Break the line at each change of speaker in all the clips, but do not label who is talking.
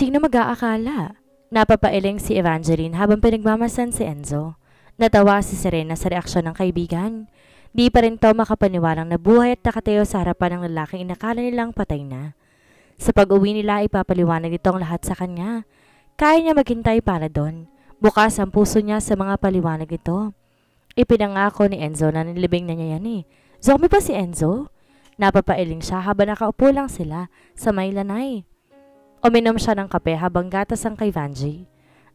Sino mag-aakala? Napapailing si Evangeline habang pinagmamasan si Enzo. Natawa si Serena sa reaksyon ng kaibigan. Di pa rin to makapaniwalang nabuhay at nakatayo sa harapan ng lalaking inakala nilang patay na. Sa pag-uwi nila ipapaliwanag ito ang lahat sa kanya. Kaya niya maghintay para doon. Bukas ang puso niya sa mga paliwanag ito. Ipinangako ni Enzo na nilibing na niya yan eh. Zombie ba si Enzo? Napapailing siya habang nakaupo lang sila sa may lanay. Uminom siya ng kape habang gatas ang kay Vanjie.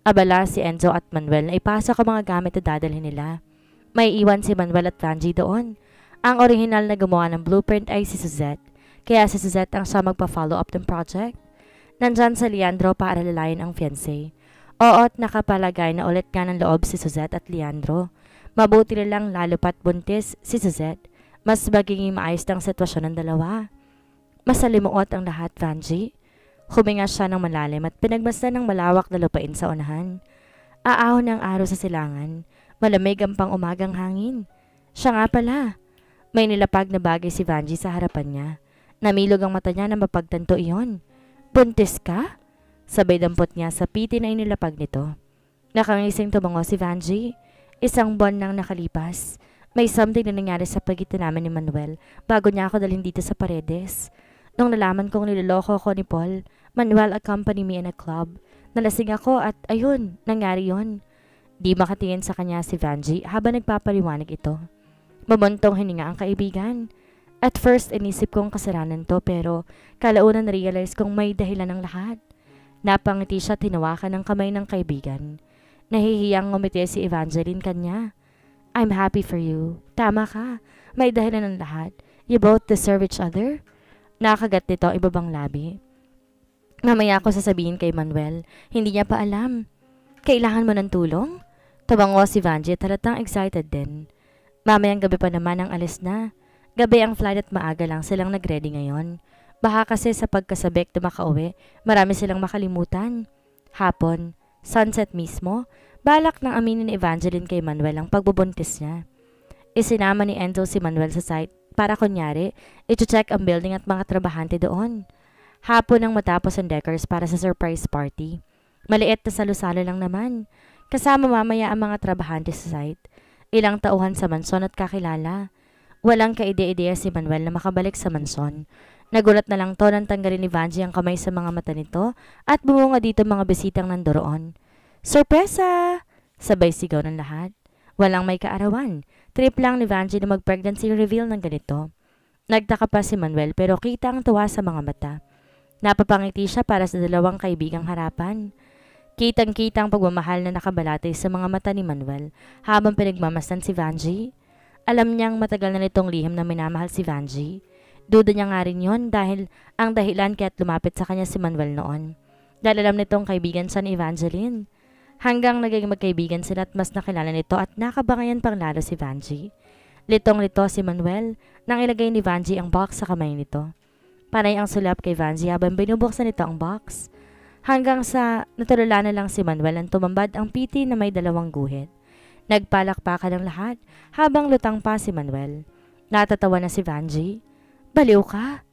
Abala si Enzo at Manuel na ipasok ang mga gamit na dadalhin nila. May iwan si Manuel at Vanjie doon. Ang orihinal na gumawa ng blueprint ay si Suzette. Kaya si Suzette ang siya magpa-follow up ng project. Nandyan sa Leandro para lalayan ang fiancé. Oo at nakapalagay na ulit nga ng loob si Suzette at Leandro. Mabuti nilang lalo pat buntis si Suzette. Mas magiging maayos ng sitwasyon ng dalawa. Masalimuot ang lahat, Vanjie. Huminga siya ng malalim at pinagmasdan ng malawak na lupain sa unahan. Aahon ng araw sa silangan. Malamig ang pang-umagang hangin. Siya nga pala. May nilapag na bagay si Vanjie sa harapan niya. Namilog ang mata niya na mapagtanto iyon. Buntis ka? Sabay dampot niya sa piti na inilapag nito. Nakangising tumango si Vanjie. 1 buwan nang nakalipas. May something na nangyari sa pagitan namin ni Manuel bago niya ako dalhin dito sa Paredes. Nung nalaman kong niloloko ko ni Paul, Manuel accompanied me in a club. Nalasing ako at ayun, nangyari yon. Di makatingin sa kanya si Vanjie habang nagpapaliwanag ito. Mabuntong hininga ang kaibigan. At first, inisip kong kasalanan to pero kalaunan realize kong may dahilan ng lahat. Napangiti siya tinawakan ng kamay ng kaibigan. Nahihiyang ngumiti si Evangeline kanya. I'm happy for you. Tama ka. May dahilan ng lahat. You both deserve each other. Nakagat nito ibabang labi. Mamaya ko sasabihin kay Manuel. Hindi niya pa alam. Kailangan mo ng tulong? Tumango si Vanjie at halatang excited din. Mamayang gabi pa naman ang alis na. Gabi ang flight at maaga lang silang nagready ngayon. Baka kasi sa pagkasabik na makauwi, marami silang makalimutan. Hapon, sunset mismo, balak ng aminin ni Evangeline kay Manuel ang pagbubuntis niya. Isinama ni Enzo si Manuel sa site para kunyari, i-check ang building at mga trabahante doon. Hapon ang matapos ang decors para sa surprise party. Maliit na salo-salo lang naman. Kasama mamaya ang mga trabahante sa site. Ilang tauhan sa mansyon at kakilala. Walang kaide-ideya si Manuel na makabalik sa mansyon. Nagulat na lang to nang tanggalin ni Vanjie ang kamay sa mga mata nito at bumunga dito mga bisitang nandoroon. Sorpresa! Sabay sigaw ng lahat. Walang may kaarawan. Trip lang ni Vanjie na mag-pregnancy reveal ng ganito. Nagtaka pa si Manuel pero kita ang tuwa sa mga mata. Napapangiti siya para sa dalawang kaibigang harapan. Kitang-kitang pagmamahal na nakabalatay sa mga mata ni Manuel habang pinagmamasdan si Vanjie. Alam niyang matagal na nitong lihim na minamahal si Vanjie. Duda niya nga rin yun dahil ang dahilan kaya't lumapit sa kanya si Manuel noon. Dahil alam nitong kaibigan siya ni Evangeline. Hanggang naging magkaibigan sila at mas nakilala nito at nakabangayan pang lalo si Vanjie. Litong-lito si Manuel nang ilagay ni Vanjie ang box sa kamay nito. Panay ang sulap kay Vanjie habang binubuksan nito ang box. Hanggang sa natulala na lang si Manuel ang tumambad ang piti na may 2 guhit. Nagpalakpakan ng lahat habang lutang pa si Manuel. Natatawa na si Vanjie. Baliw ka!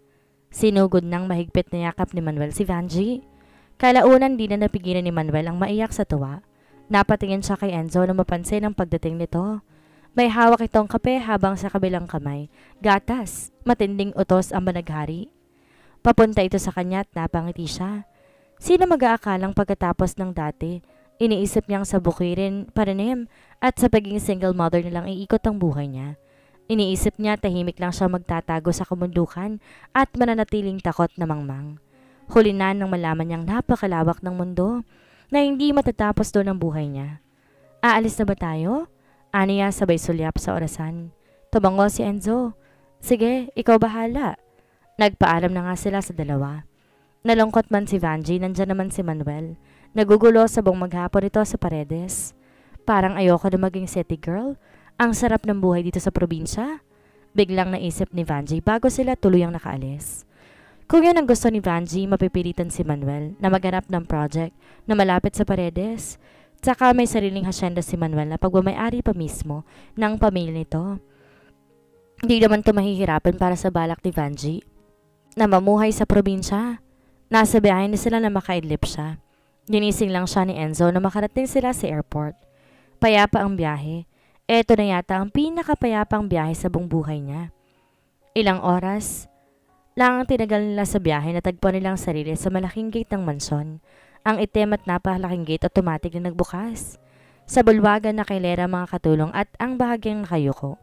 Sinugod ng mahigpit na yakap ni Manuel si Vanjie. Kalaunan di na napigilan ni Manuel ang maiyak sa tuwa. Napatingin siya kay Enzo na mapansin ang pagdating nito. May hawak itong kape habang sa kabilang kamay, gatas, matinding utos ang managhari. Papunta ito sa kanya at napangiti siya. Sino mag-aakalang pagkatapos ng dati, iniisip niyang sa bukirin, paranim, at sa pagiging single mother nilang iikot ang buhay niya. Iniisip niya tahimik lang siya magtatago sa kamundukan at mananatiling takot na mangmang. Huli na nang malaman niyang napakalawak ng mundo na hindi matatapos doon ang buhay niya. Aalis na ba tayo? Aniya sabay sulyap sa orasan. Tumango si Enzo. Sige, ikaw bahala. Nagpaalam na nga sila sa dalawa. Nalungkot man si Vanjie, nandyan naman si Manuel. Nagugulo sa buong maghapon ito sa Paredes. Parang ayoko na maging city girl. Ang sarap ng buhay dito sa probinsya. Biglang naisip ni Vanjie bago sila tuluyang nakaalis. Kung yan ang gusto ni Vanjie, mapipilitan si Manuel na maghanap ng project na malapit sa Paredes. Tsaka may sariling hasyenda si Manuel na pagmamayari pa mismo ng pamilya nito. Hindi naman ito mahihirapan para sa balak ni Vanjie na mamuhay sa probinsya. Nasa biyahe na sila na makaidlip siya. Ginising lang siya ni Enzo na makarating sila sa airport. Payapa ang biyahe. Eto na yata ang pinakapayapang biyahe sa buong buhay niya. Ilang oras lang ang tinagal nila sa biyahe na tagpo nilang sarili sa malaking gate ng mansyon. Ang itim at napakalaking gate automatic na nagbukas. Sa bulwagan na kailera mga katulong at ang bahagyang nakayuko.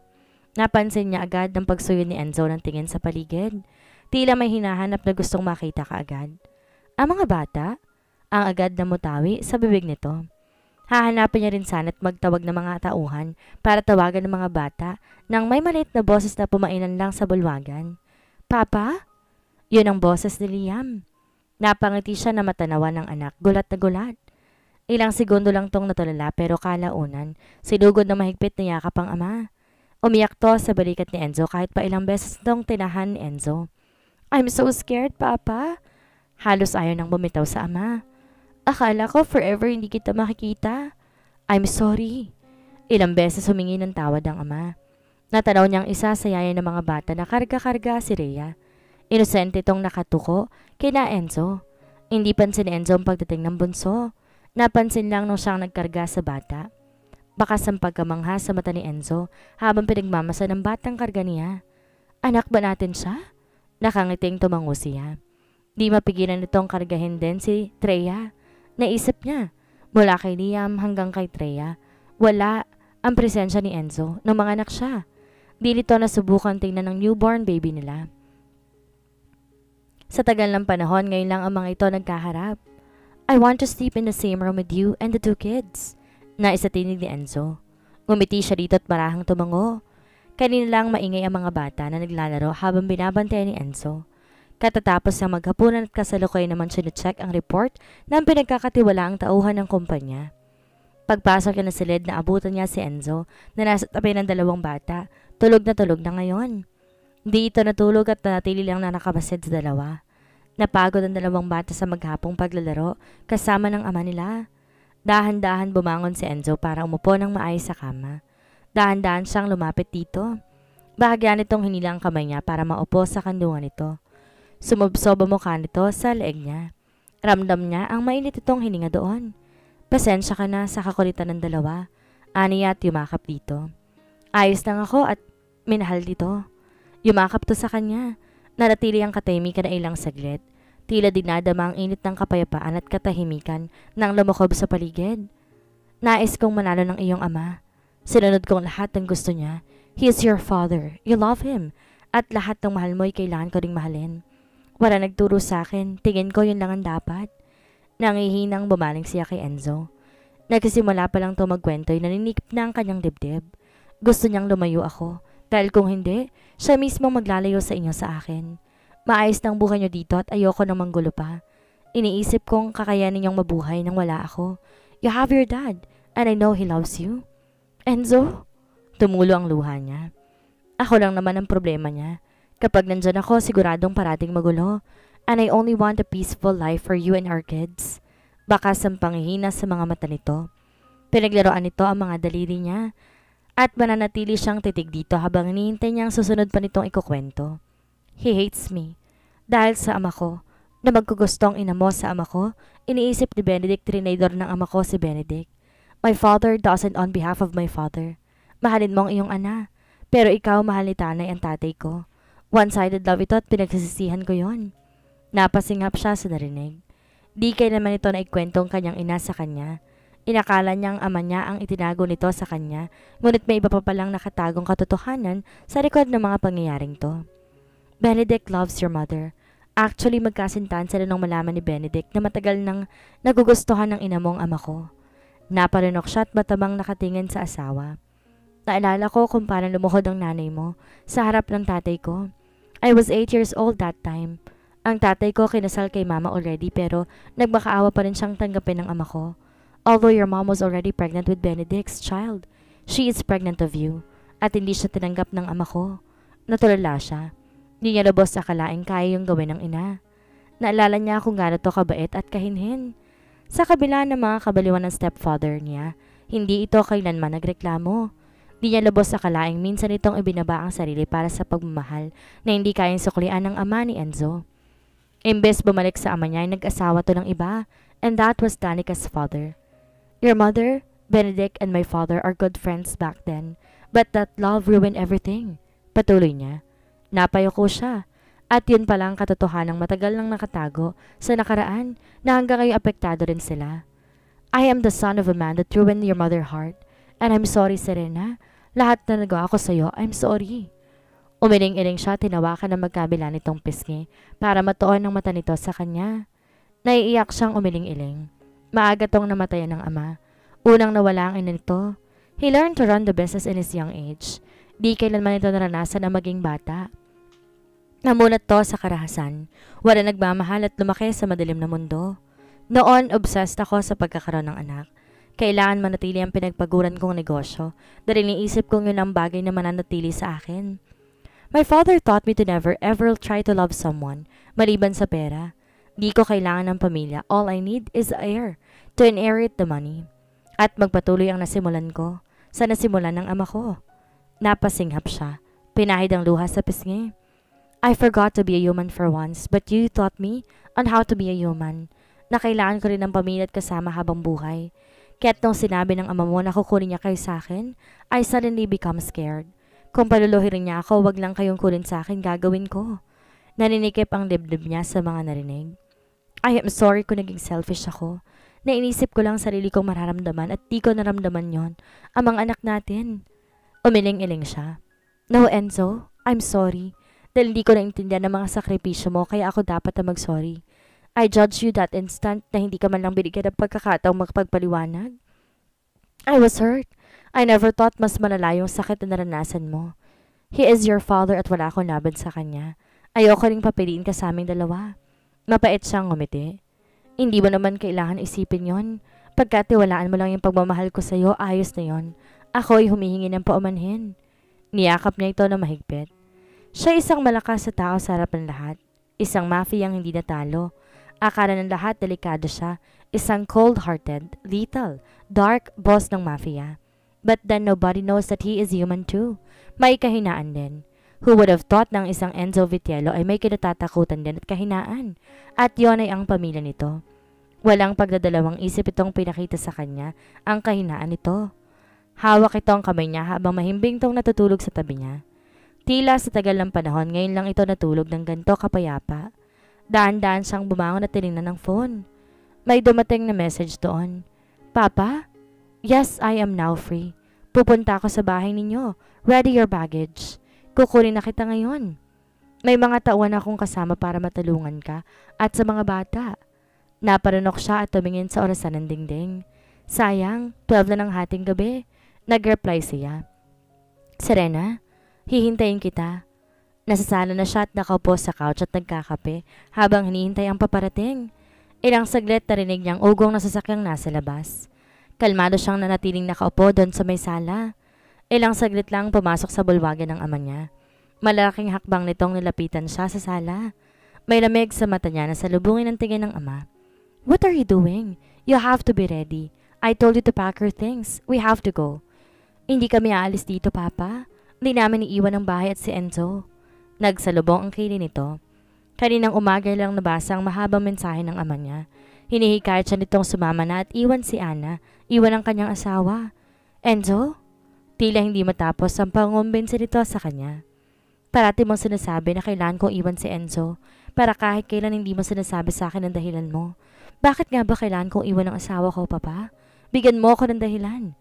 Napansin niya agad ng pagsuyo ni Enzo ng tingin sa paligid. Tila may hinahanap na gustong makita kaagad. Ang mga bata, ang agad na mutawi sa bibig nito. Hahanapin niya rin sana at magtawag ng mga tauhan para tawagan ng mga bata nang may maliit na boses na pumainan lang sa bulwagan. Papa? Yun ang boses ni Liam. Napangiti siya na matanawa ng anak, gulat na gulat. Ilang segundo lang tong natulala pero kalaunan, sinugod na mahigpit na yakap ang ama. Umiyak to sa balikat ni Enzo kahit pa ilang beses tong tinahan ni Enzo. I'm so scared, Papa. Halos ayaw nang bumitaw sa ama. Akala ko forever hindi kita makikita. I'm sorry. Ilang beses humingi ng tawad ang ama. Natanaw niyang isa sa yaya ng mga bata na karga-karga si Rhea. Inosente itong nakatuko kina Enzo. Hindi pansin ni Enzo ang pagdating ng bunso. Napansin lang nung siyang nagkarga sa bata. Bakas ang pagkamangha sa mata ni Enzo habang pinagmamasa ng batang karga niya. Anak ba natin siya? Nakangiting tumango siya. Di mapigilan nitong kargahin din si Treya. Naisip niya, mula kay Liam hanggang kay Treya, wala ang presensya ni Enzo nung mga anak siya. Di nito nasubukan tingnan ng newborn baby nila. Sa tagal ng panahon, ngayon lang ang mga ito nagkaharap. I want to sleep in the same room with you and the two kids. Naisatinig ni Enzo. Ngumiti siya dito at marahang tumango. Kanina lang maingay ang mga bata na naglalaro habang binabantayan ni Enzo. Katatapos ng maghapunan at kasalukay naman siya na-check ang report ng pinagkakatiwalaang tauhan ng kumpanya. Pagpasok niya na silid na abutan niya si Enzo na nasa tabi ng dalawang bata, tulog na ngayon. Di ito natulog at nanatili lang na nakabasid sa dalawa. Napagod ang dalawang bata sa maghapong paglalaro kasama ng ama nila. Dahan-dahan bumangon si Enzo para umupo ng maayos sa kama. Dahan-dahan siyang lumapit dito. Bahagyan nitong hinilang kamay niya para maupo sa kandungan nito. Sumubsob ang mukha nito sa leeg niya. Ramdam niya ang mainit itong hininga doon. Pasensya ka na sa kakulitan ng dalawa. Aniya at yumakap dito. Ayos lang ako at minahal dito. Yumakap to sa kanya. Naratili ang katahimikan na ilang saglit. Tila dinadama ang init ng kapayapaan at katahimikan nang lumukob sa paligid. Nais kong manalo ng iyong ama. Sinunod kong lahat ng gusto niya. He is your father. You love him. At lahat ng mahal mo'y kailangan ko ring mahalin. Wala nagturo sa akin. Tingin ko yun lang ang dapat. Nangihinang bumaling siya kay Enzo. Nagsisimula pa lang ito magkwento'y naninikip na ang kanyang dibdib. Gusto niyang lumayo ako. Dahil kung hindi, siya mismo maglalayo sa inyo sa akin. Maayos ng buhay niyo dito at ayoko nang manggulo pa. Iniisip kong kakayanin niyong mabuhay nang wala ako. You have your dad and I know he loves you. Enzo? Tumulo ang luha niya. Ako lang naman ang problema niya. Kapag nandyan ako, siguradong parating magulo. And I only want a peaceful life for you and our kids. Bakas ang panghihina sa mga mata nito. Pinaglaruan nito ang mga daliri niya. At mananatili siyang titig dito habang hinihintay niyang susunod pa nitong ikukwento. He hates me. Dahil sa ama ko, na magkugustong ina mo sa ama ko, iniisip ni Benedict trinador ng ama ko si Benedict. My father does it on behalf of my father. Mahalin mo ang iyong ana. Pero ikaw mahal ni Tanay ang tatay ko. One-sided love ito at pinagsisisihan ko yon. Napasingap siya sa narinig. Di kay naman ito na ikwentong kanyang ina sa kanya. Inakala niyang ama niya ang itinago nito sa kanya, ngunit may iba pa palang nakatagong katotohanan sa likod ng mga pangyayaring to. Benedict loves your mother. Actually, magkasintahan sila nung malaman ni Benedict na matagal nang nagugustuhan ng ina mong ama ko. Napalinok siya at matamang nakatingin sa asawa. Naalala ko kung paano lumuhod ang nanay mo sa harap ng tatay ko. I was 8 years old that time. Ang tatay ko kinasal kay mama already pero nagmakaawa pa rin siyang tanggapin ng ama ko. Although your mom was already pregnant with Benedict's child, she is pregnant of you. At hindi siya tinanggap ng ama ko. Natulala siya. Hindi niya lubos akalaing kaya yung gawin ng ina. Naalala niya kung gaano to kabait at kahinhin. Sa kabila ng mga kabaliwan ng stepfather niya, hindi ito kailanman nagreklamo. Di niya lubos akalaing minsan itong ibinaba ang sarili para sa pagmamahal na hindi kayang suklian ng ama ni Enzo. Imbes bumalik sa ama niya ay nag-asawa to ng iba, and that was Danica's father. Your mother, Benedict, and my father are good friends back then, but that love ruined everything. Patuloy niya. Napayoko siya. At yun palang katotohanang matagal nang nakatago sa nakaraan na hanggang ngayon apektado rin sila. I am the son of a man that ruined your mother's heart, and I'm sorry, Serena. Lahat na nagawa ko sa'yo, I'm sorry. Umiling-iling siya, tinawakan ng magkabila nitong pisngi para matuon ng mata nito sa kanya. Naiiyak siyang umiling-iling. Maaga tong namatayan ng ama. Unang nawala ang ina nito. He learned to run the business in his young age. Di kailanman ito naranasan ang maging bata. Namunat to sa karahasan. Wala nagmamahal at lumaki sa madilim na mundo. Noon, obsessed ako sa pagkakaroon ng anak. Kailangan manatili ang pinagpaguran kong negosyo dahil iniisip kong yun ang bagay na mananatili sa akin. My father taught me to never ever try to love someone, maliban sa pera. Di ko kailangan ng pamilya. All I need is a heir to inherit the money. At magpatuloy ang nasimulan ko sa nasimulan ng ama ko. Napasinghap siya. Pinahid ang luha sa pisngi. I forgot to be a human for once, but you taught me on how to be a human. Na kailangan ko rin ng pamilya at kasama habang buhay. Kaya't nung sinabi ng ama mo na kukunin niya kayo sa akin, I suddenly become scared. Kung paluluhirin niya ako, wag lang kayong kunin sa akin, gagawin ko. Naninikip ang dibdib niya sa mga narinig. I am sorry kung naging selfish ako. Nainisip ko lang sarili kong mararamdaman at di ko naramdaman yon ang mga anak natin. Umiling-iling siya. No, Enzo, I'm sorry. Dahil hindi ko naintindihan ang mga sakripisyo mo kaya ako dapat na mag-sorry. I judged you that instant na hindi ka man lang binigyan ng pagkakataong magpagpaliwanag. I was hurt. I never thought mas malala yung sakit na naranasan mo. He is your father at wala akong laban sa kanya. Ayoko ring papiliin ka sa aming dalawa. Mapait siyang ngumiti. Hindi mo naman kailangan isipin yon. Pagkatiwalaan mo lang yung pagmamahal ko sa'yo, ayos na yon. Ako'y humihingi ng paumanhin. Niyakap niya ito na mahigpit. Siya isang malakas sa tao sa harap ng lahat. Isang mafiyang hindi natalo. Akala ng lahat delikado siya. Isang cold-hearted, lethal, dark boss ng mafia. But then nobody knows that he is human too. May kahinaan din. Who would have thought ng isang Enzo Vitiello ay may kinatatakutan din at kahinaan? At yon ay ang pamilya nito. Walang pagdadalawang isip itong pinakita sa kanya ang kahinaan nito. Hawak itong kamay niya habang mahimbing tong natutulog sa tabi niya. Tila sa tagal ng panahon, ngayon lang ito natulog ng ganito kapayapa. Daan-daan siyang bumangon at tinignan ng phone. May dumating na message doon. Papa? Yes, I am now free. Pupunta ako sa bahay ninyo. Ready your baggage. Kukunin na kita ngayon. May mga tauhan akong kasama para matulungan ka at sa mga bata. Naparunok siya at tumingin sa orasan ng dingding. Sayang, 12 na ng hating gabi. Nag-reply siya. Serena? Hihintayin kita. Nasasala na siya at nakaupo sa couch at nagkakape habang hinihintay ang paparating. Ilang saglit narinig niyang ugong na sasakyang nasa labas. Kalmado siyang nanatiling nakaupo doon sa may sala. Ilang saglit lang pumasok sa bulwagan ng ama niya. Malaking hakbang nitong nilapitan siya sa sala. May lamig sa mata niya na salubungin ang tingin ng ama. What are you doing? You have to be ready. I told you to pack your things. We have to go. Hindi kami aalis dito, Papa. Hindi namin iiwan ang bahay at si Enzo. Nagsalubong ang kili nito. Kaninang umaga lang nabasa ang mahabang mensahe ng ama niya. Hinihikayat siya nitong sumama na at iwan si Ana, iwan ang kanyang asawa. Enzo? Tila hindi matapos ang pangumbinsi nito sa kanya. Parati mong sinasabi na kailangan kong iwan si Enzo para kahit kailan hindi mo sinasabi sa akin ang dahilan mo. Bakit nga ba kailangan kong iwan ang asawa ko, Papa? Bigyan mo ako ng dahilan.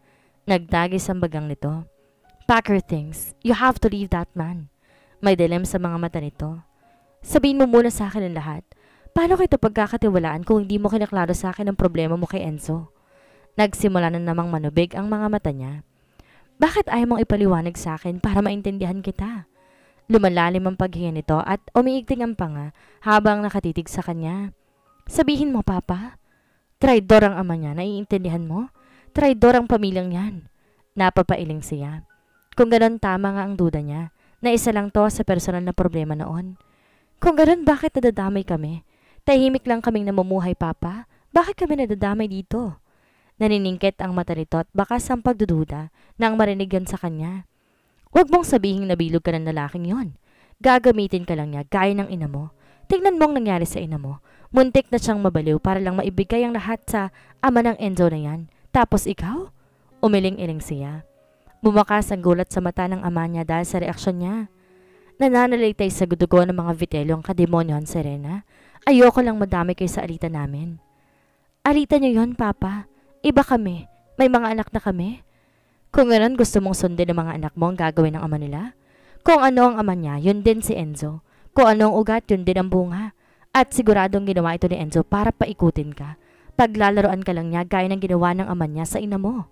Nagdagis ang bagang nito. Pack your things. You have to leave that man. May dilim sa mga mata nito. Sabihin mo muna sa akin ang lahat. Paano kita pagkakatiwalaan kung hindi mo kinaklaro sa akin ang problema mo kay Enzo? Nagsimula na namang manubig ang mga mata niya. Bakit ayaw mong ipaliwanag sa akin para maintindihan kita? Lumalalim ang paghinga nito at umiigting ang panga habang nakatitig sa kanya. Sabihin mo, Papa. Traidor ang ama niya, naiintindihan mo? Traidor ang pamilyang yan. Napapailing siya. Kung ganon tama nga ang duda niya, na isa lang to sa personal na problema noon. Kung ganon, bakit nadadamay kami? Tahimik lang kaming namumuhay, Papa. Bakit kami nadadamay dito? Naniningkit ang mata nito at bakas ang pagdududa nang marinig yan sa kanya. Huwag mong sabihing nabilog ka ng lalaking yon. Gagamitin ka lang niya gaya ng ina mo. Tingnan mo ang nangyari sa ina mo. Muntik na siyang mabaliw para lang maibigay ang lahat sa ama ng Enzo na yan. Tapos ikaw? Umiling-iling siya. Bumakas ang gulat sa mata ng ama niya dahil sa reaksyon niya. Nananalitay sa dugo ng mga vitelo ang kademonyohan, Serena. Ayoko lang madami kayo sa alita namin. Alita niyo yon, Papa. Iba kami. May mga anak na kami. Kung ganoon gusto mong sundin ng mga anak mo ang gagawin ng ama nila? Kung ano ang ama niya, yun din si Enzo. Kung ano ang ugat, yun din ang bunga. At siguradong ginawa ito ni Enzo para paikutin ka. Paglalaroan ka lang niya gaya ng ginawa ng ama niya sa ina mo.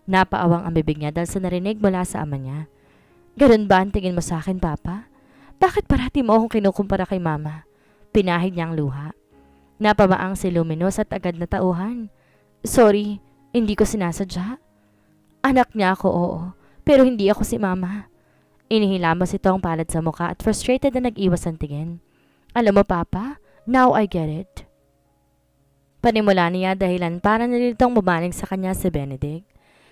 Napaawang ang bibig niya dahil sa narinig mula sa ama niya. Ganun ba ang tingin mo sa akin, Papa? Bakit parati mo akong kinukumpara kay Mama? Pinahid niya ang luha. Napamaang si Luminous at agad na tauhan. Sorry, hindi ko sinasadya. Anak niya ako, oo, pero hindi ako si Mama. Inihilamos ito ang palad sa muka at frustrated na nag-iwas ang tingin. Alam mo, Papa, now I get it. Panimula niya dahilan para nilitong bumaling sa kanya si Benedict.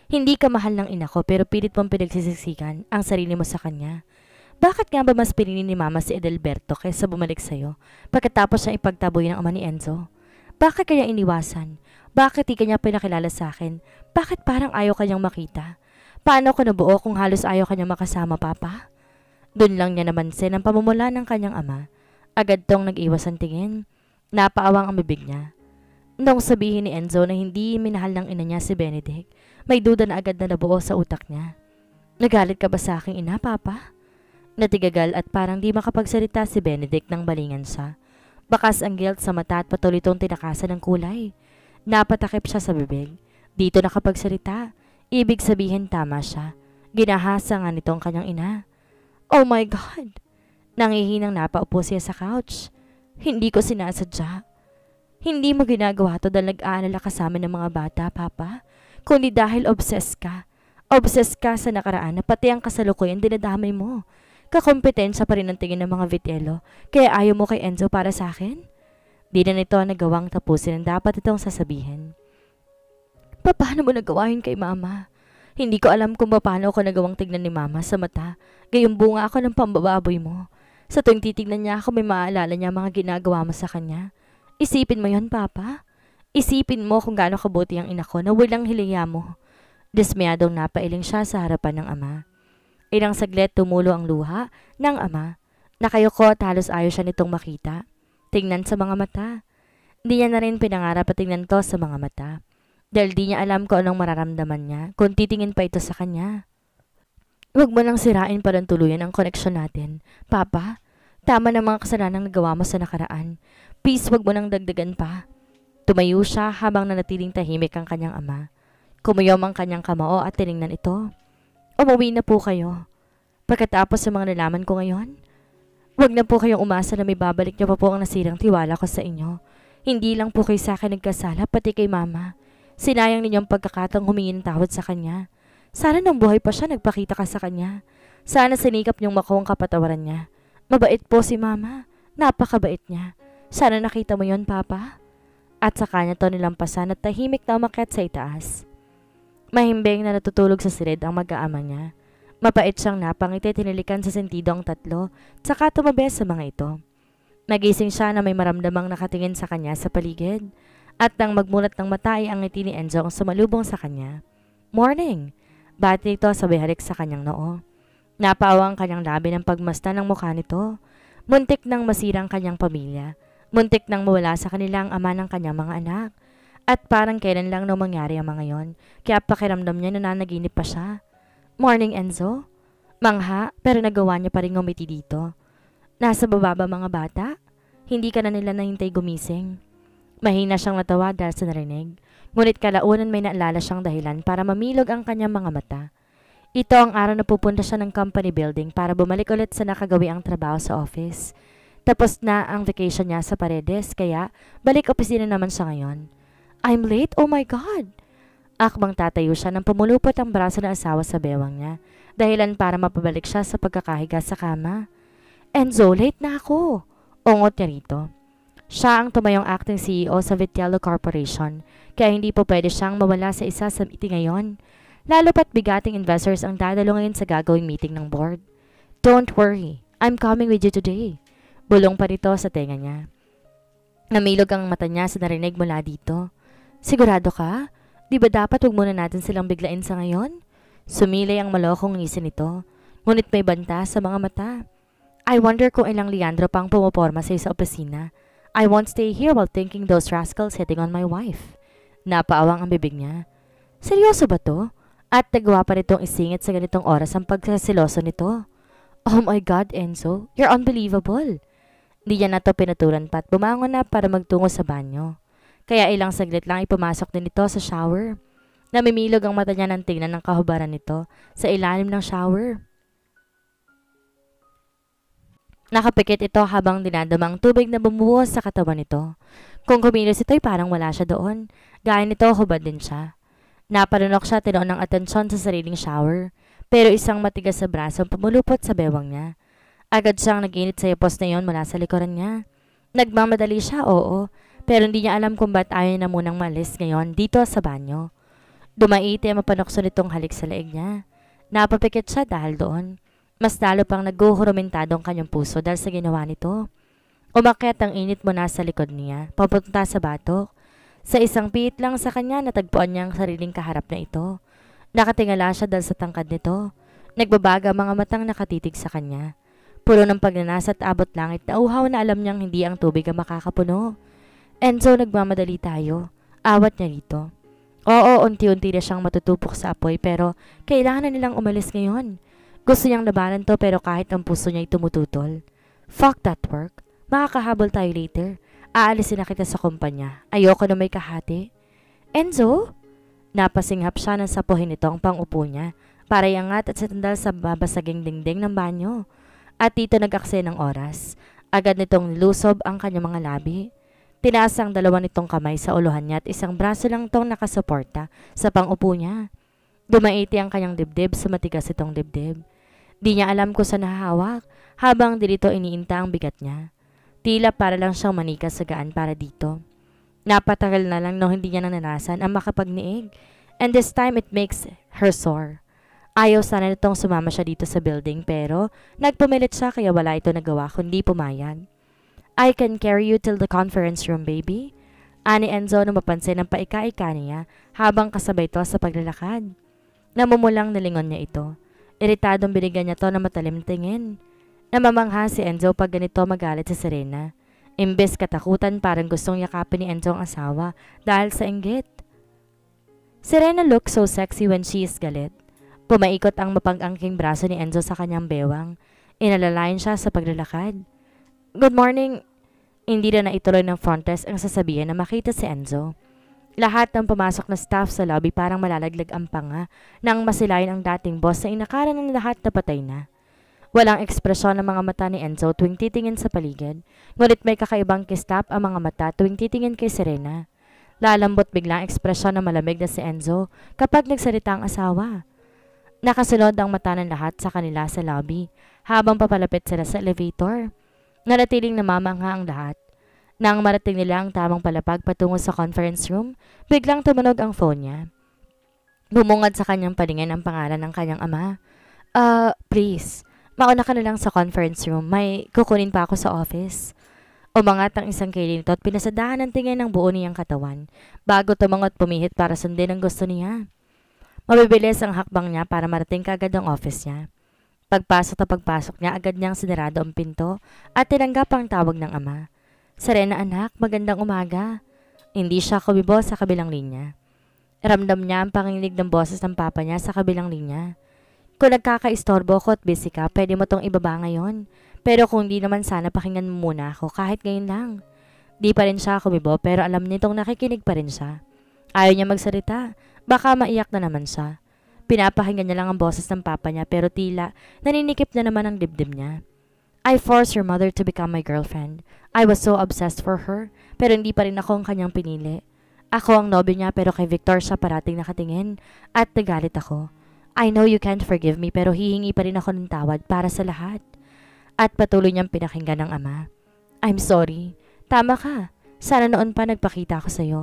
Hindi ka mahal ng ina ko pero pilit mong pinagsisiksikan ang sarili mo sa kanya. Bakit nga ba mas pinili ni Mama si Edelberto kaysa bumalik sa'yo pagkatapos siya ipagtaboy ng ama ni Enzo? Bakit kanya iniwasan? Bakit di kanya pinakilala sa akin? Bakit parang ayaw kanyang makita? Paano ko nabuo kung halos ayaw kanyang makasama, Papa? Doon lang niya namansin ang pamumula ng kanyang ama. Agad tong nag-iwas ang tingin. Napaawang ang bibig niya. Nung sabihin ni Enzo na hindi minahal ng ina niya si Benedict, may duda na agad na nabuo sa utak niya. Nagalit ka ba sa aking ina, Papa? Natigagal at parang di makapagsalita si Benedict nang balingan siya. Bakas ang guilt sa mata at patuloy itong tinakasan ng kulay. Napatakip siya sa bibig. Dito nakapagsalita. Ibig sabihin tama siya. Ginahasa nga nitong kanyang ina. Oh my God! Nangihinang napaupo siya sa couch. Hindi ko sinasadya. Hindi mo ginagawa to dahil nag-aalala ka sa amin ng mga bata, Papa. Kundi dahil obsessed ka. Obsessed ka sa nakaraan na pati ang kasalukuyan dinadamay mo. Kakompetensya pa rin ang tingin ng mga vitelo. Kaya ayaw mo kay Enzo para sa akin? Di na nito nagawang tapusin ang dapat itong sasabihin. Paano mo nagawain kay Mama? Hindi ko alam kung paano ako nagawang tignan ni Mama sa mata. Gayong bunga ako ng pambababoy mo. Sa tuwing titignan niya ako may maaalala niya mga ginagawa mo sa kanya. Isipin mo yon, Papa. Isipin mo kung gaano kabuti ang ina ko na walang hiliya mo. Dismayadong napailing siya sa harapan ng ama. Ilang saglit tumulo ang luha ng ama. Nakayoko at halos ayaw siya nitong makita. Tingnan sa mga mata. Di niya na rin pinangarap at tingnan to sa mga mata. Dahil di niya alam kung anong mararamdaman niya kung titingin pa ito sa kanya. Huwag mo nang sirain pa rin tuluyan ang koneksyon natin. Papa, tama na mga kasalanang nagawa mo sa nakaraan. Please, huwag mo nang dagdagan pa. Tumayo siya habang nanatiling tahimik ang kanyang ama. Kumuyom ang kanyang kamao at tiningnan ito. Umuwi na po kayo. Pagkatapos sa mga nalaman ko ngayon, huwag na po kayong umasa na may babalik niyo pa po ang nasirang tiwala ko sa inyo. Hindi lang po kayo sa akin nagkasala, pati kay Mama. Sinayang ninyong pagkakataong humingi ng tawad sa kanya. Sana nang buhay pa siya nagpakita ka sa kanya. Sana sinikap niyong makuha ang kapatawaran niya. Mabait po si Mama. Napakabait niya. Sana nakita mo yon, Papa. At sa kanya to nilampasan at tahimik na umakyat sa itaas. Mahimbing na natutulog sa silid ang mag-aama niya. Mapait siyang napangiti tinilikan sa sentido ang tatlo, tsaka tumabi sa mga ito. Nagising siya na may maramdamang nakatingin sa kanya sa paligid. At nang magmulat ng mata ay ang ngiti ni Enzo ang sumalubong sa kanya. Morning! Bati ito sabay halik sa kanyang noo. Napaawa ang kanyang labi ng pagmasta ng mukha nito. Muntik nang masira ang kanyang pamilya. Muntik nang mawala sa kanila ang ama ng kanyang mga anak. At parang kailan lang nung mangyari ang mga yon. Kaya pakiramdam niya na nanaginip pa siya. Morning, Enzo. Mangha, pero nagawa niya pa rin ngumiti dito. Nasa baba ba mga bata? Hindi ka na nila nahintay gumising. Mahina siyang natawa dahil sa narinig. Ngunit kalaunan may naalala siyang dahilan para mamilog ang kanyang mga mata. Ito ang araw na pupunta siya ng company building para bumalik ulit sa nakagawi ang trabaho sa office. Tapos na ang vacation niya sa Paredes, kaya balik opisina naman siya ngayon. I'm late? Oh my God! Akbang tatayo siya nang pumulupot ang braso ng asawa sa bewang niya, dahilan para mapabalik siya sa pagkakahiga sa kama. Enzo, late na ako! Ungot niya rito. Siya ang tumayong acting CEO sa Vitello Corporation, kaya hindi po pwede siyang mawala sa isa sa meeting ngayon. Lalo pat bigating investors ang dadalo ngayon sa gagawing meeting ng board. Don't worry, I'm coming with you today. Bulong pa rito sa tenga niya. Namilog ang mata niya sa narinig mula dito. Sigurado ka? Di ba dapat huwag muna natin silang biglain sa ngayon? Sumilay ang malokong ngisi nito, ngunit may banta sa mga mata. I wonder kung ilang Leandro pang pumoporma sa opisina. I won't stay here while thinking those rascals hitting on my wife. Napaawang ang bibig niya. Seryoso ba to? At nagawa pa nitong isingit sa ganitong oras ang pagkasiloso nito. Oh my God, Enzo, you're unbelievable. Di niya na to pinatulan pa at bumangon na para magtungo sa banyo. Kaya ilang saglit lang ipumasok din ito sa shower. Namimilog ang mata niya ng tingnan ng kahubaran nito sa ilalim ng shower. Nakapikit ito habang dinadamang tubig na bumubuhos sa katawan nito. Kung kumilos ito'y parang wala siya doon. Gaya nito, hubad din siya. Napanunok siya tinoon ng atensyon sa sariling shower, pero isang matigas sa brasong pumulupot sa bewang niya. Agad siyang nag-init sa ipos na iyon mula sa likuran niya. Nagmamadali siya, oo, pero hindi niya alam kung ba't ayaw na munang malis ngayon dito sa banyo. Dumaiti ang mapanokso nitong halik sa leeg niya. Napapikit siya dahil doon. Mas lalo pang naghuhurumentado ang kanyang puso dahil sa ginawa nito. Umakyat ang init muna sa likod niya, papunta sa batok. Sa isang piit lang sa kanya, natagpuan niya ang sariling kaharap na ito. Nakatingala siya dahil sa tangkad nito. Nagbabaga ang mga matang nakatitig sa kanya. Puno ng pagnanasa at abot langit na uhaw na alam niyang hindi ang tubig ang makakapuno. Enzo, nagmamadali tayo. Awat niya rito. Oo, unti-unti na siyang matutupok sa apoy pero kailangan na nilang umalis ngayon. Gusto niyang labanan to pero kahit ang puso niya ay tumututol. Fuck that work. Makakahabol tayo later. Aalisin na kita sa kumpanya. Ayoko na may kahati. Enzo? Napasinghap siya nang sapuhin nito ang pangupo niya para iangat at sandal sa babasaging dingding ng banyo. At dito nag-akse ng oras. Agad nitong lusob ang kanyang mga labi. Tinaas ang dalawa nitong kamay sa uluhan niya at isang braso lang itong nakasuporta sa pangupo niya. Dumaiti ang kanyang dibdib sa matigas itong dibdib. Di niya alam kung saan nahahawak habang dito iniinta ang bigat niya. Tila para lang siyang manika sa gaan para dito. Napatagal na lang nung hindi niya nananasan ang makapagniig. And this time it makes her sore. Ayaw sana nitong sumama siya dito sa building pero nagpumilit siya kaya wala ito nagawa kundi pumayag. I can carry you till the conference room, baby. Ani Enzo nung mapansin ang paika-ika niya habang kasabay ito sa paglalakad. Namumulang nalingon niya ito. Iritadong binigyan niya to na matalim tingin. Namamangha si Enzo pag ganito magalit si Serena. Imbes katakutan parang gustong yakapin ni Enzo ang asawa dahil sa inggit. Serena looks so sexy when she is galit. Pumaikot ang mapag-angking braso ni Enzo sa kanyang bewang. Inalalayan siya sa paglalakad. Good morning. Hindi na naituloy ng front desk ang sasabihin na makita si Enzo. Lahat ng pumasok na staff sa lobby parang malalaglag ang panga nang masilayan ang dating boss na inakala ng lahat na patay na. Walang ekspresyon ang mga mata ni Enzo tuwing titingin sa paligid, ngunit may kakaibang kistap ang mga mata tuwing titingin kay Serena. Lalambot biglang ekspresyon ng malamig na si Enzo kapag nagsalita ang asawa. Nakasunod ang mata ng lahat sa kanila sa lobby habang papalapit sila sa elevator. Nanatiling namamangha ang lahat. Nang marating nila ang tamang palapag patungo sa conference room, biglang tumunog ang phone niya. Bumungad sa kanyang paningin ang pangalan ng kanyang ama. Please, mauna ka na lang sa conference room. May kukunin pa ako sa office. Umangat ang isang kilay nito at pinasadahan ng tingin ng buo niyang katawan bago tumangot pumihit para sundin ang gusto niya. Mabibilis ang hakbang niya para marating kaagad ang office niya. Pagpasok niya, agad niyang sinarado ang pinto at tinanggap ang tawag ng ama. Serena anak, magandang umaga. Hindi siya kumibo sa kabilang linya. Ramdam niya ang panginginig ng boses ng papa niya sa kabilang linya. Kung nagkakaistorbo ko at busy ka, pwede mo tong ibaba ngayon. Pero kung di naman sana pakinggan mo muna ako kahit ngayon lang. Di pa rin siya kumibo pero alam nitong nakikinig pa rin siya. Ayaw niya magsalita. Baka maiyak na naman siya. Pinapakinggan niya lang ang boses ng papa niya pero tila naninikip na naman ang dibdib niya. I forced your mother to become my girlfriend. I was so obsessed for her pero hindi pa rin ako ang kanyang pinili. Ako ang nobyo niya pero kay Victor siya parating nakatingin at nagalit ako. I know you can't forgive me pero hihingi pa rin ako ng tawad para sa lahat. At patuloy niyang pinakinggan ng ama. I'm sorry. Tama ka. Sana noon pa nagpakita ako sa'yo.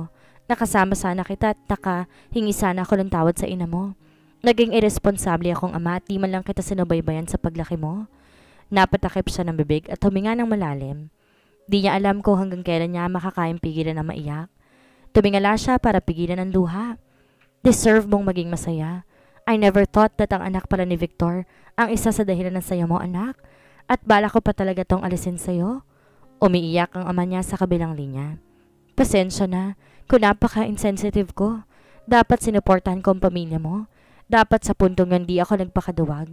Nakasama sana kita at nakahingi sana ako ng tawad sa ina mo. Naging irresponsable akong ama at di man lang kita sinubaybayan sa paglaki mo. Napatakip siya ng bibig at huminga ng malalim. Di niya alam kung hanggang kailan niya makakayang pigilan ng maiyak. Tumingala siya para pigilan ang luha. Deserve mong maging masaya. I never thought that ang anak pala ni Victor ang isa sa dahilan ng saya mo, anak. At bala ko pa talaga tong alisin sa'yo. Umiiyak ang ama niya sa kabilang linya. Pasensya na kung napaka-insensitive ko. Dapat sinuportahan ko ang pamilya mo. Dapat sa puntong yun di ako nagpakaduwag.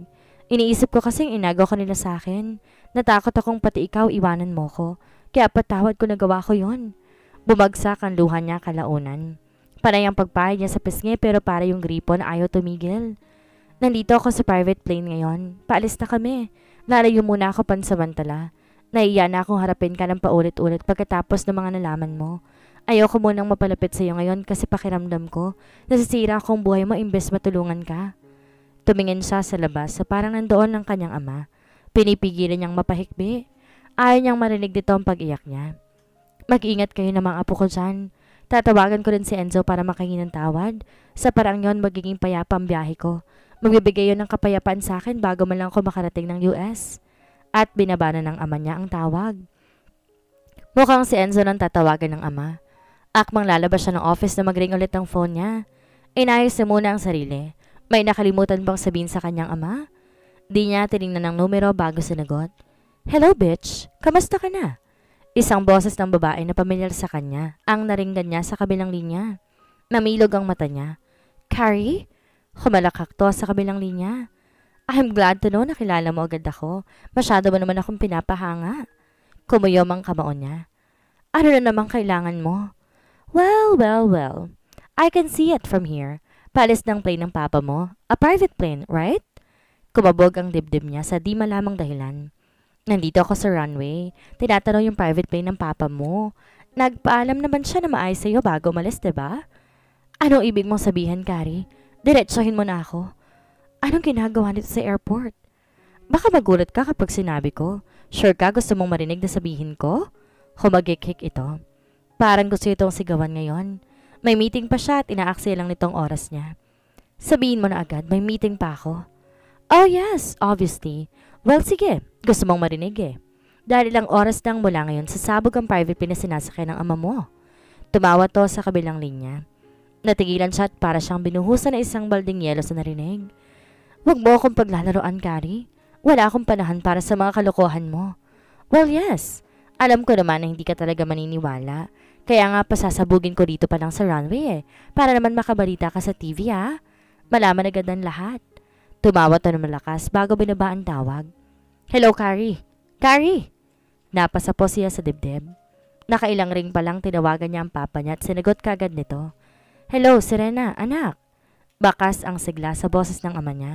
Iniisip ko kasing inagaw ka nila sa akin. Natakot akong pati ikaw iwanan mo ko. Kaya patawad ko nagawa ko yon. Bumagsak ang luha niya kalaunan. Panay ang pagpahid niya sa pisngi pero para yung gripo na ayaw tumigil. Nandito ako sa private plane ngayon. Paalis na kami. Lalayo muna ako pansamantala. Naiiya na akong harapin ka ng paulit-ulit pagkatapos ng mga nalaman mo. Ayoko munang mapalapit sa iyo ngayon kasi pakiramdam ko nasisira akong buhay mo imbes matulungan ka. Tumingin siya sa labas sa parang nandoon ang kanyang ama. Pinipigilan niyang mapahikbi. Ayaw niyang marinig dito ang pag-iyak niya. Mag-ingat kayo ng mga apo ko dyan. Tatawagan ko rin si Enzo para makahingi ng tawad. Sa parang yon magiging payapa ang biyahe ko. Magbibigay yun ng kapayapaan sa akin bago man lang ako makarating ng US. At binabana ng ama niya ang tawag. Mukhang si Enzo nang tatawagan ng ama. Akmang lalabas siya ng office na mag-ring ulit ang phone niya. Inayos niya muna ang sarili. May nakalimutan bang sabihin sa kanyang ama? Di niya tinignan ng numero bago sinagot. Hello bitch, kamusta ka na? Isang boses ng babae na pamilyar sa kanya ang naringgan niya sa kabilang linya. Namilog ang mata niya. Carrie? Humalakak to sa kabilang linya. I'm glad to know na kilala mo agad ako. Masyado mo naman akong pinapahanga. Kumuyom ang kamao niya. Ano na naman kailangan mo? Well. I can see it from here. Paalis ng plane ng papa mo. A private plane, right? Kumabog ang dibdib niya sa di malamang dahilan. Nandito ako sa runway. Tinatanong yung private plane ng papa mo. Nagpaalam naman siya na maayos sa'yo bago umalis, diba? Anong ibig mong sabihin, Carrie? Diretsohin mo na ako. Anong ginagawa nito sa airport? Baka magulat ka kapag sinabi ko. Sure ka gusto mong marinig na sabihin ko? Humagik-hik ito. Parang gusto itong sigawan ngayon. May meeting pa siya at inaaksaya lang nitong oras niya. Sabihin mo na agad, may meeting pa ako. Oh yes, obviously. Well sige, gusto mong marinig eh. Dahil ilang oras lang mula ngayon sasabog ang private plane na sinasakay ng ama mo. Tumawa to sa kabilang linya. Natigilan siya at para siyang binuhusan na isang balding yelo sa narinig. Huwag mo akong paglalaroan, Carrie. Wala akong panahon para sa mga kalokohan mo. Well yes, alam ko naman na hindi ka talaga maniniwala. Kaya nga pasasabugin ko dito pa lang sa runway eh. Para naman makabalita ka sa TV ha. Malaman agad ang lahat. Tumawa to ng malakas bago binaba ang tawag. Hello, Carrie. Carrie! Napasa po siya sa dibdib. Nakailang ring pa lang tinawagan niya ang papa niya at sinagot kagad nito. Hello, Serena, anak. Bakas ang sigla sa boses ng ama niya.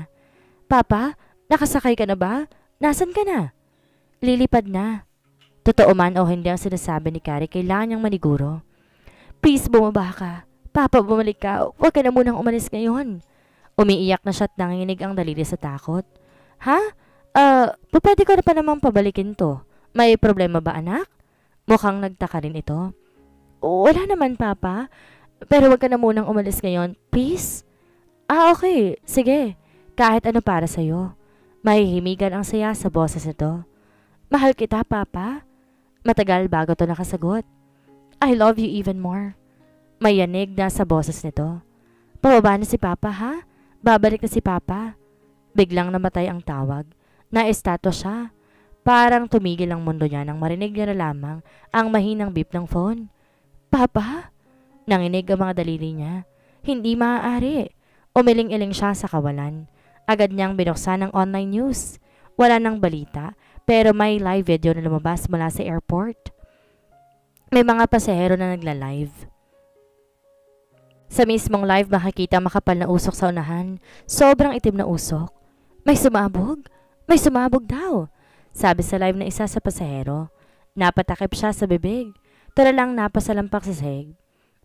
Papa, nakasakay ka na ba? Nasaan ka na? Lilipad na. Totoo man o hindi ang sinasabi ni Carrie, kailangan niyang maniguro. Please, bumaba ka. Papa, bumalik ka. Huwag ka na munang umalis ngayon. Umiiyak na siya at nanginginig ang daliri sa takot. Ha? Pwede ko na pa namang pabalikin to. May problema ba, anak? Mukhang nagtaka rin ito. Wala naman, Papa. Pero huwag ka na munang umalis ngayon. Please? Okay. Sige. Kahit ano para sa'yo. Mahihimigan ang saya sa boses nito. Mahal kita, Papa. Matagal bago to nakasagot. I love you even more. May yanig na sa boses nito. Pababa na si Papa, ha? Babalik na si Papa. Biglang namatay ang tawag. Naestatwa siya. Parang tumigil ang mundo niya nang marinig niya na lamang ang mahinang beep ng phone. Papa? Nanginig ang mga daliri niya. Hindi maaari. Umiling-iling siya sa kawalan. Agad niyang binuksan ang online news. Wala nang balita, pero may live video na lumabas mula sa airport. May mga pasahero na nagla-live. Sa mismong live makikita makapal na usok sa unahan. Sobrang itim na usok. May sumabog? May sumabog daw. Sabi sa live na isa sa pasahero. Napatakip siya sa bibig. Tara lang napasalampak sa sahig.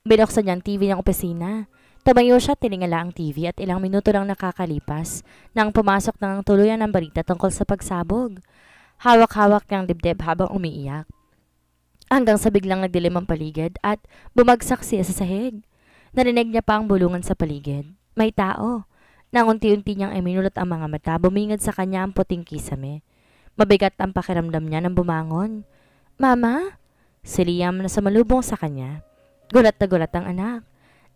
Binuksan niya ang TV ng opisina. Tumayo siya at tiningala ang TV at ilang minuto lang nakakalipas nang pumasok ng tuluyan ng balita tungkol sa pagsabog. Hawak-hawak niyang dibdib habang umiiyak. Hanggang sa biglang nagdilim ang paligid at bumagsak siya sa sahig. Narinig niya pa ang bulungan sa paligid. May tao. Nang unti-unti niyang iminulot ang mga mata, bumingad sa kanya ang puting kisame. Mabigat ang pakiramdam niya nang bumangon. Mama? Si Liam na sumalubong sa kanya. Gulat na gulat ang anak.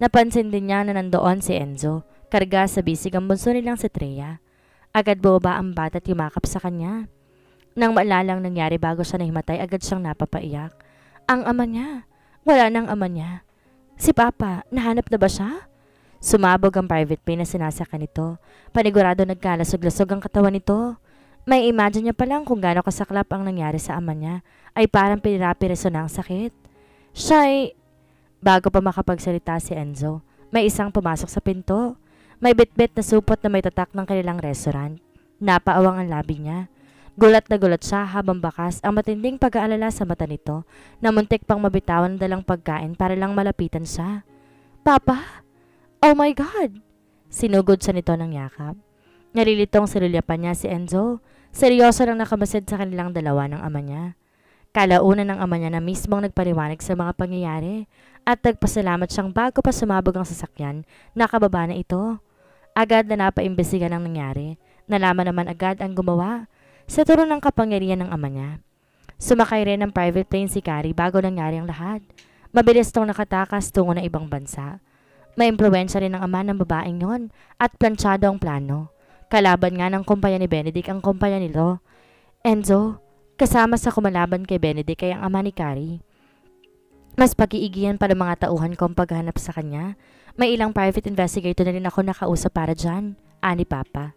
Napansin din niya na nandoon si Enzo, karga sa bisig ang bunso nilang si Treya. Agad bumaba ang bata at yumakap sa kanya. Nang maalalang nangyari bago siya nahimatay, agad siyang napapaiyak. Ang ama niya. Wala nang ama niya. Si Papa, nahanap na ba siya? Sumabog ang private plane na sinasaka nito. Panigurado nagkalasog-lasog ang katawan nito. May imagine niya pa lang kung gaano kasaklap ang nangyari sa ama niya, ay parang pinirapireso na ang sakit. Siya'y... Bago pa makapagsalita si Enzo, may isang pumasok sa pinto. May bitbit na supot na may tatak ng kanilang restaurant. Napaawang ang labi niya. Gulat na gulat siya habang bakas ang matinding pag-aalala sa mata nito na muntik pang mabitawan ng dalang pagkain para lang malapitan siya. Papa? Oh my God! Sinugod siya nito ng yakap. Nalilitong silulyapan niya si Enzo. Seryoso lang nakamasid sa kanilang dalawa ng ama niya. Kalaunan ng ama niya na mismong nagpaliwanag sa mga pangyayari at nagpasalamat siyang bago pa sumabog ang sasakyan, nakababa na ito. Agad na napaimbestigan ang nangyari. Nalaman naman agad ang gumawa sa turo ng kapangyarihan ng ama niya. Sumakay rin ng private plane si Carrie bago nangyari ang lahat. Mabilis tong nakatakas tungo ng ibang bansa. May impluwensya rin ng ama ng babaeng yon at planchado ang plano. Kalaban nga ng kumpanya ni Benedict ang kumpanya nito. Enzo, kasama sa kumalaban kay Benedict ay ang ama ni Carrie. Mas pag-iigihan pa ng mga tauhan ko ang paghanap sa kanya. May ilang private investigator na rin ako nakausap para dyan, ani Papa.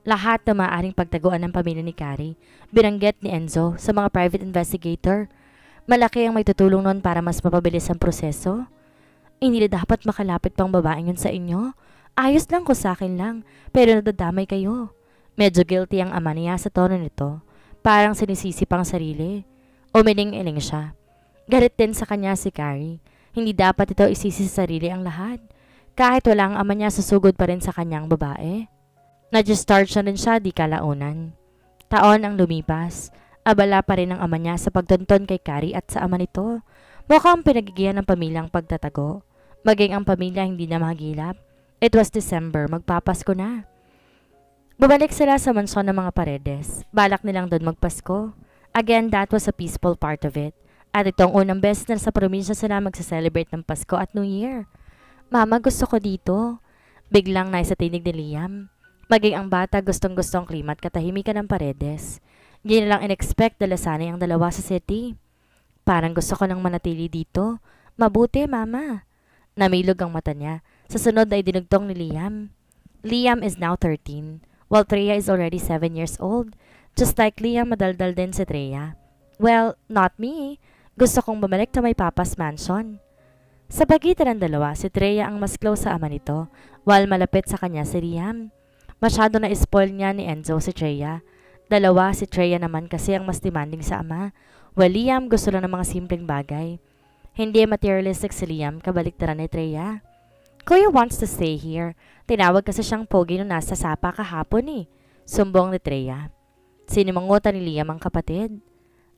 Lahat na maaaring pagtaguan ng pamilya ni Carrie, binanggit ni Enzo sa mga private investigator. Malaki ang may tutulong nun para mas mapabilis ang proseso. Hindi na dapat makalapit pang babaeng yun sa inyo. Ayos lang ko sa akin lang, pero nadadamay kayo. Medyo guilty ang ama niya sa tono nito. Parang sinisisi pang sarili. Umiling-iling siya. Galit din sa kanya si Carrie. Hindi dapat ito isisi sa sarili ang lahat. Kahit wala ang ama niya, susugod pa rin sa kanyang babae. Nag-start siya rin siya di kalaunan. Taon ang lumipas. Abala pa rin ang ama niya sa pagtonton kay Carrie at sa ama nito. Mukhang pinagigihan ng pamilyang pagtatago. Maging ang pamilya hindi na mahagilap. It was December, magpapasko na. Bumalik sila sa mansyon ng mga Paredes. Balak nilang doon magpasko. Again, that was a peaceful part of it. At itong unang beses na sa probinsya sila magsa-celebrate ng Pasko at New Year. Mama, gusto ko dito. Biglang naisatinig ni Liam. Maging ang bata gustong-gustong klima at katahimikan ng Paredes. Hindi nilang in-expect dalasanay ang dalawa sa city. Parang gusto ko nang manatili dito. Mabuti, Mama. Namilog ang mata niya. Sa sunod ay dinugtong ni Liam. Liam is now 13, while Treya is already 7 years old. Just like Liam, madaldal din si Treya. Well, not me. Gusto kong bumalik sa may papa's mansion. Sa pagitan ng dalawa, si Treya ang mas close sa ama nito, while malapit sa kanya si Liam. Masyado na spoil niya ni Enzo si Treya. Dalawa, si Treya naman kasi ang mas demanding sa ama, while Liam gusto lang ng mga simpleng bagay. Hindi materialistic si Liam, kabaliktaran ni Treya. Kuya wants to stay here. Tinawag kasi siyang pogi nung nasa sapa kahapon eh. Sumbong ni Treya. Sinimangutan ni Liam ang kapatid.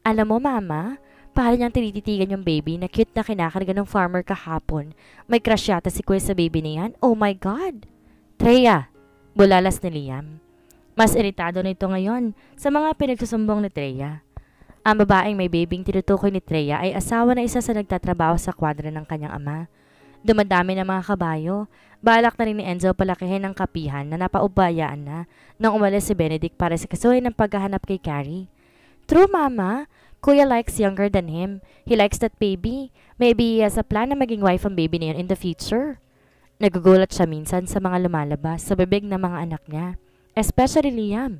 Alam mo, Mama, para niyang tinititigan yung baby na cute na kinakarga ng farmer kahapon. May crush yata si Kuya sa baby na yan. Oh my God! Treya! Bulalas ni Liam. Mas iritado na ito ngayon sa mga pinagsusumbong ni Treya. Ang babaeng may babing tinutukoy ni Treya ay asawa na isa sa nagtatrabaho sa kwadra ng kanyang ama. Dumadami ng mga kabayo. Balak na rin ni Enzo palakihin ang kapihan na napaubayaan na nang umalis si Benedict para sa kasuhin ng paghahanap kay Carrie. True, Mama. Kuya likes younger than him. He likes that baby. Maybe he has a plan na maging wife ang baby na yun in the future. Nagugulat siya minsan sa mga lumalabas sa bibig ng mga anak niya. Especially Liam.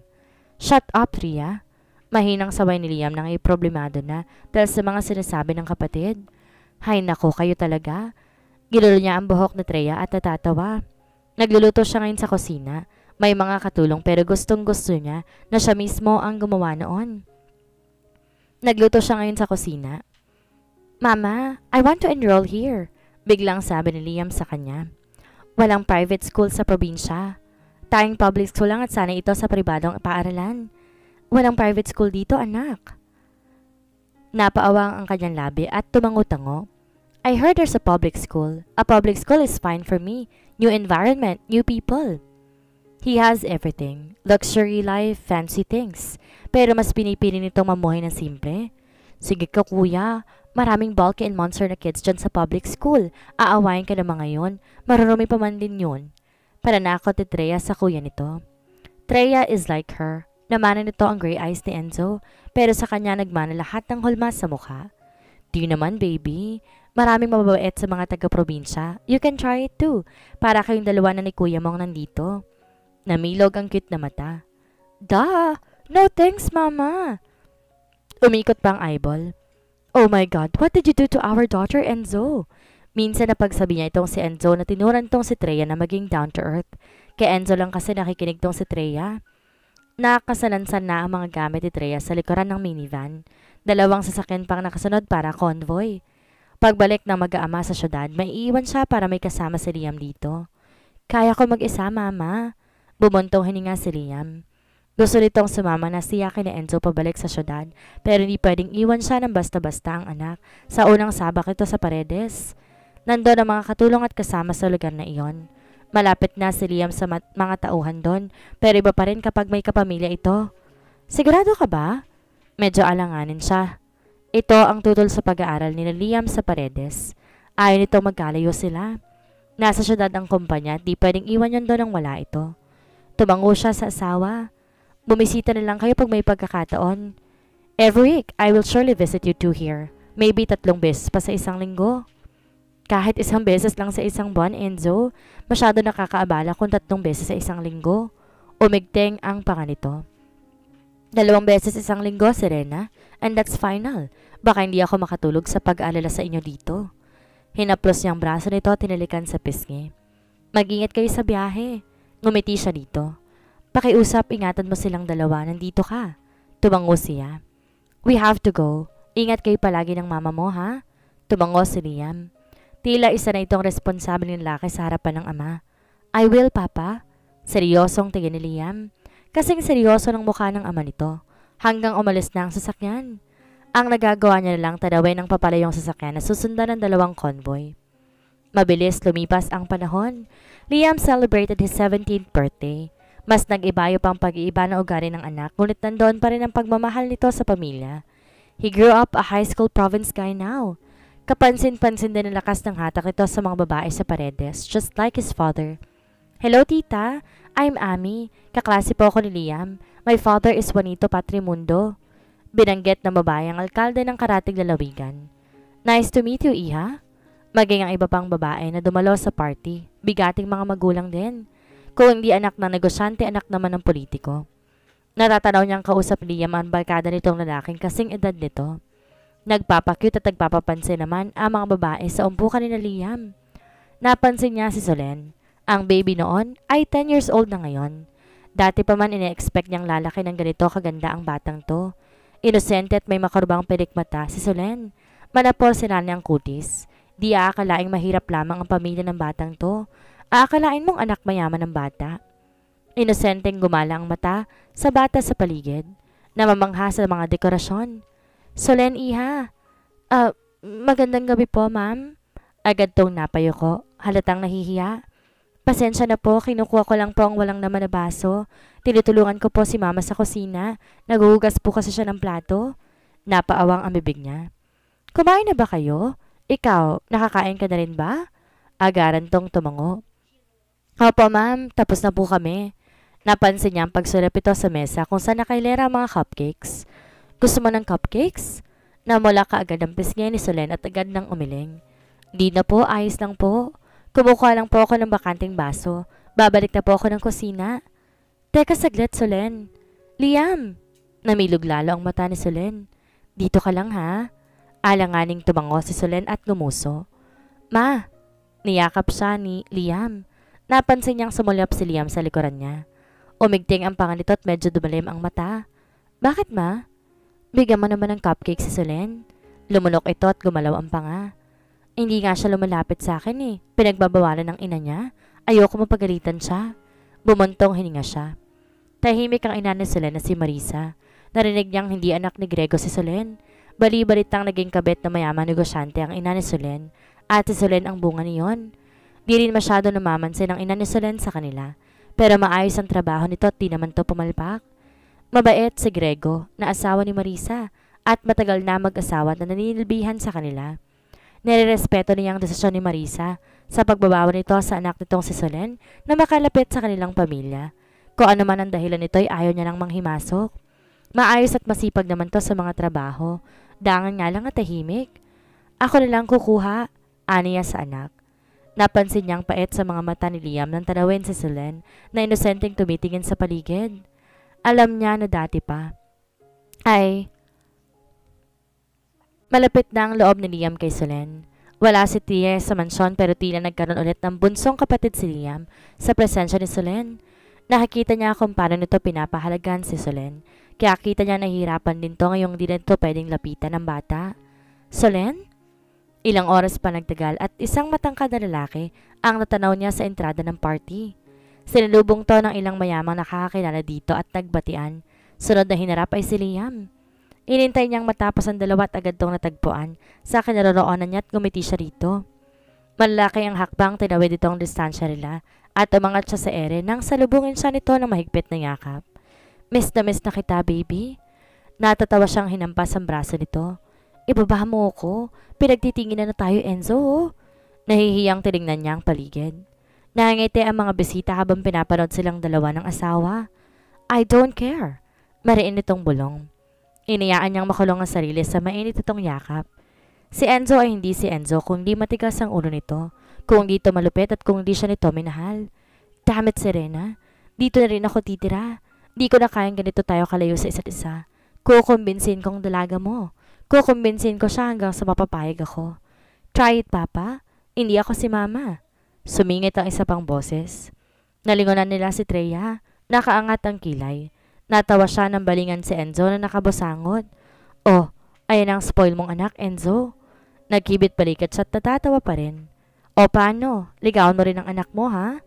Shut up, Ria. Mahinang saway ni Liam nang iproblemado na dahil sa mga sinasabi ng kapatid. Hay nako, kayo talaga. Ginulo niya ang buhok ni Treya at natatawa. Nagluluto siya ngayon sa kusina. May mga katulong pero gustong-gusto niya na siya mismo ang gumawa noon. Nagluto siya ngayon sa kusina. Mama, I want to enroll here. Biglang sabi ni Liam sa kanya. Walang private school sa probinsya. Tayong public school lang at sana ito sa pribadong paaralan. Walang private school dito, anak. Napaawang ang kanyang labi at tumango-tango. I heard there's a public school. A public school is fine for me. New environment, new people. He has everything. Luxury life, fancy things. Pero mas pinipili nitong mamuhay ng simple. Sige ka kuya, maraming bulky and monster na kids dyan sa public school. Aawayin ka ng mga yon. Marurumi pa man din yun. Pananakot ni Treya sa kuya nito. Treya is like her. Namana nito ang gray eyes ni Enzo, pero sa kanya nagmana lahat ng hulma sa mukha. Di naman baby. Maraming mababait sa mga taga-probinsya. You can try it too. Para kayong dalawa na ni kuya mong nandito. Namilog ang cute na mata. Duh! No thanks, mama! Umikot pa ang eyeball. Oh my God, what did you do to our daughter, Enzo? Minsan napagsabi niya itong si Enzo na tinuran tong si Treya na maging down to earth. Kay Enzo lang kasi nakikinig tong si Treya. Nakasalansan na ang mga gamit ni Treya sa likuran ng minivan. 2 sasakyan pang nakasunod para convoy. Pagbalik ng mag-aama sa syudad, may iiwan siya para may kasama si Liam dito. Kaya ko mag-isa, mama. Bumuntong hininga si Liam. Gusto nitong sumama na siyakin ni Enzo pabalik sa syudad, pero hindi pwedeng iwan siya ng basta-basta ang anak sa unang sabak ito sa Paredes. Nandoon ang mga katulong at kasama sa lugar na iyon. Malapit na si Liam sa mga tauhan doon, pero iba pa rin kapag may kapamilya ito. Sigurado ka ba? Medyo alanganin siya. Ito ang tutol sa pag-aaral ni Liam sa Paredes. Ayaw nito magkalayo sila. Nasa syudad ang kumpanya at di pwedeng iwan yon doon ang wala ito. Tumango siya sa asawa. Bumisita na lang kayo pag may pagkakataon. Every week, I will surely visit you two here. Maybe 3 beses pa sa isang linggo. Kahit 1 beses lang sa isang buwan, Enzo, masyado nakakaabala kung 3 beses sa isang linggo. Umigteng ang panga nito. 2 beses isang linggo, Serena, and that's final. Baka hindi ako makatulog sa pag-aalala sa inyo dito. Hinaplos niyang braso nito tinalikan sa pisngi. Mag-ingat kayo sa biyahe. Ngumiti siya dito. Pakiusap, ingatan mo silang dalawa, nandito ka. Tumango siya. We have to go. Ingat kayo palagi ng mama mo, ha? Tumango si Liam. Tila isa na itong responsable ng lalaki sa harapan ng ama. I will, Papa. Seryosong tingin ni Liam. Kasing seryoso ng mukha ng ama nito. Hanggang umalis na ang sasakyan. Ang nagagawa niya na lang tadawin ng papalayong sasakyan na susundan ng 2 convoy. Mabilis lumipas ang panahon. Liam celebrated his 17th birthday. Mas nag-ibayo pang pag-iiba na ugali ng anak, ngunit nandoon pa rin ang pagmamahal nito sa pamilya. He grew up a high school province guy now. Kapansin-pansin din ang lakas ng hatak ito sa mga babae sa Paredes, just like his father. Hello, tita. I'm Amy. Kaklase po ako ni Liam. My father is Juanito Patrimundo. Binanggit ng babae ang alkalde ng Karatig Lalawigan. Nice to meet you, Iha. Maging ang iba pang babae na dumalo sa party. Bigating mga magulang din. Kung hindi anak ng negosyante, anak naman ng politiko. Natatanaw niyang kausap ni Liam ang barkada nitong lalaking kasing edad nito. Nagpapakyut at nagpapapansin naman ang mga babae sa umpukan ni Liam. Napansin niya si Solen. Ang baby noon ay 10 years old na ngayon. Dati pa man ine-expect niyang lalaki ng ganito kaganda ang batang to. Inosente at may makarubang pelikmata si Solen. Manapol sila niyang kutis. Di aakalaing mahirap lamang ang pamilya ng batang to. Aakalain mong anak mayaman ng bata. Inosenteng gumala ang mata sa bata sa paligid. Namamangha sa mga dekorasyon. Solen, Iha. Magandang gabi po, ma'am. Agad tong napayo ko. Halatang nahihiya. Pasensya na po, kinukuha ko lang po ang walang naman na baso. Tinutulungan ko po si mama sa kusina. Naguhugas po kasi siya ng plato. Napaawang ang bibig niya. Kumain na ba kayo? Ikaw, nakakain ka na rin ba? Agaran tong tumango. Opo ma'am, tapos na po kami. Napansin niya ang pagsulap ito sa mesa kung saan nakailera ang mga cupcakes. Gusto mo ng cupcakes? Namula ka agad ang pisngi ni Solen at agad nang umiling. Di na po, ayos lang po. Kumukuha lang po ako ng bakanting baso. Babalik na po ako ng kusina. Teka saglit, Solen. Liam! Namilog lalo ang mata ni Solen. Dito ka lang ha? Alanganing tumango si Solen at gumuso. Ma! Niyakap siya ni Liam. Napansin niyang sumulyap si Liam sa likuran niya. Umigting ang panga nito at medyo dumalim ang mata. Bakit ma? Bigyan mo naman ng cupcake si Solen. Lumunok ito at gumalaw ang panga. Hindi nga siya lumalapit sa akin eh. Pinagbabawalan ng ina niya. Ayoko mapagalitan siya. Bumuntong hininga siya. Tahimik ang ina ni Solen na si Marisa. Narinig niyang hindi anak ni Grego si Solen. Bali-balitang naging kabet na mayaman negosyante ang ina ni Solen. At si Solen ang bunga niyon. Di rin masyado namamansin ang ina ni Solen sa kanila. Pero maayos ang trabaho nito at di naman to pumalpak. Mabait si Grego na asawa ni Marisa at matagal na mag-asawa na naninilbihan sa kanila. Nirerespeto niya ang desisyon ni Marisa sa pagbabawa nito sa anak nitong si Solen na makalapit sa kanilang pamilya. Kung ano man ang dahilan nito ay ayaw niya nang manghimasok. Maayos at masipag naman to sa mga trabaho. Dangan nga lang at tahimik. Ako na lang kukuha, aniya sa anak. Napansin niyang pait sa mga mata ni Liam nang tanawin si Solen na inosenteng tumitingin sa paligid. Alam niya na dati pa ay malapit na ang loob ni Liam kay Solen. Wala si Tia sa mansyon pero tila nagkaroon ulit ng bunsong kapatid si Liam sa presensya ni Solen. Nakikita niya kung paano nito pinapahalagan si Solen. Kaya kita niya nahihirapan din to ngayong di na ito pwedeng lapitan ng bata. Solen? Ilang oras pa nagtagal at isang matangkad na lalaki ang natanaw niya sa entrada ng party. Sinalubong to ng ilang mayamang nakakakilala dito at nagbatian. Sunod na hinarap ay si Liam. Inintay niyang matapos ang dalawa at agad tong natagpuan sa kinaroroonan niya at gumiti siya rito. Malaki ang hakbang tinawid itong distansya nila at umangat siya sa ere nang salubungin siya nito ng mahigpit na yakap. Miss na kita, baby. Natatawa siyang hinampas ang braso nito. Ibaba mo ako. Pinagtitinginan na tayo, Enzo. Nahihiyang tinignan niya ang paligid. Nangangiti ang mga bisita habang pinapanood silang dalawa ng asawa. I don't care. Mariin nitong bulong. Iniyaan niyang makulong ang sarili sa mainit itong yakap. Si Enzo ay hindi si Enzo kung di matigas ang ulo nito, kung dito malupit at kung di siya nito minahal. Damn it, Serena. Dito na rin ako titira. Di ko na kayang ganito tayo kalayo sa isa't isa. Kukumbinsin kong dalaga mo. Kukumbinsin ko siya hanggang sa mapapayag ako. Try it, Papa. Hindi ako si Mama. Sumingit ang isa pang boses. Nalingonan nila si Treya. Nakaangat ang kilay. Natawa siya ng balingan si Enzo na nakabusangot. Oh, ayan ang spoil mong anak, Enzo. Nagkibit balikat siya at natatawa pa rin. O paano? Ligawan mo rin ang anak mo, ha?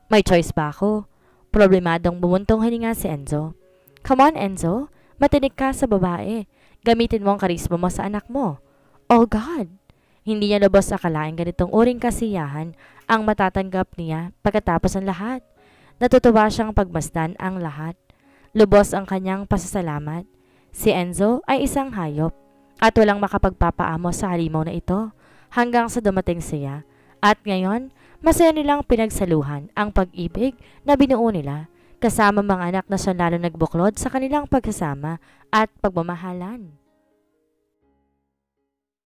May choice ba ako? Problemadong bumuntong hininga si Enzo. Come on, Enzo. Matinig ka sa babae. Gamitin mo ang karisma mo sa anak mo. Oh God! Hindi niya lubos akalain ganitong uring kasiyahan ang matatanggap niya pagkatapos ng lahat. Natutuwa siyang pagmasdan ang lahat. Lubos ang kanyang pasasalamat. Si Enzo ay isang hayop at walang makapagpapaamo sa halimaw na ito hanggang sa dumating siya. At ngayon, masaya nilang pinagsaluhan ang pag-ibig na binuo nila kasama mga anak na siya lalo nagbuklod sa kanilang pagsasama at pagmamahalan.